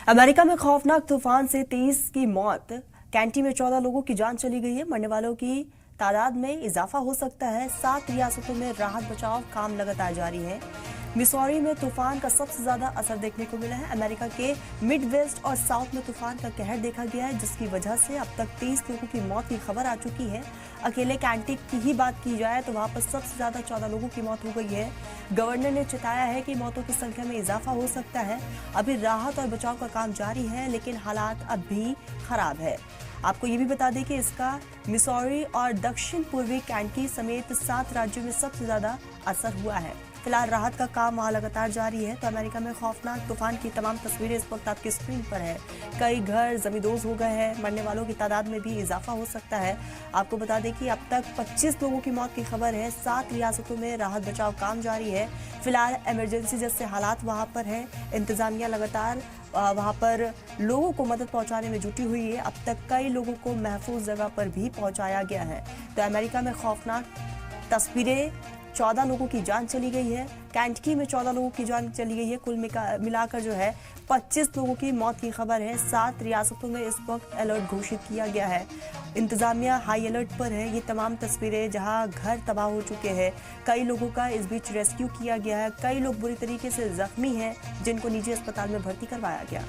America में खौफनाक तूफान से 23 की मौत, कैंटी में 14 लोगों की जान चली गई है। मरने वालों की तादाद में इजाफा हो सकता है। 7 रियासतों में राहत बचाव काम लगातार जारी है। मिसौरी में तूफान का सबसे ज्यादा असर देखने को मिला है। अमेरिका के मिड वेस्ट और साउथ में तूफान का कहर देखा गया है, जिसकी वजह से अब तक 23 लोगों की मौत की खबर आ चुकी है। अकेले कैंटी की ही बात की जाए तो वहां पर सबसे ज्यादा 14 लोगों की मौत हो गई है। गवर्नर ने चेताया है कि मौतों की संख्या में इजाफा हो सकता है। अभी राहत और बचाव का काम जारी है, लेकिन हालात अब भी खराब है। आपको ये भी बता दें कि इसका मिसौरी और दक्षिण पूर्वी कैंटी समेत 7 राज्यों में सबसे ज्यादा असर हुआ है। फिलहाल राहत का काम वहां लगातार जारी है। तो अमेरिका में खौफनाक तूफान की तमाम तस्वीरें इस वक्त आपकी स्क्रीन पर है। कई घर जमींदोज हो गए हैं। मरने वालों की तादाद में भी इजाफा हो सकता है। आपको बता दें कि अब तक 25 लोगों की मौत की खबर है। 7 रियासतों में राहत बचाव काम जारी है। फिलहाल इमरजेंसी जैसे हालात वहां पर है। इंतजामिया लगातार वहां पर लोगों को मदद पहुंचाने में जुटी हुई है। अब तक कई लोगों को महफूज जगह पर भी पहुंचाया गया है। तो अमेरिका में खौफनाक तस्वीरें, 14 लोगों की जान चली गई है। कैंटकी में 14 लोगों की जान चली गई है। कुल मिलाकर जो है 25 लोगों की मौत की खबर है। 7 रियासतों में इस वक्त अलर्ट घोषित किया गया है। इंतजामिया हाई अलर्ट पर है। ये तमाम तस्वीरें जहां घर तबाह हो चुके हैं। कई लोगों का इस बीच रेस्क्यू किया गया है। कई लोग बुरी तरीके से जख्मी हैं, जिनको निजी अस्पताल में भर्ती करवाया गया।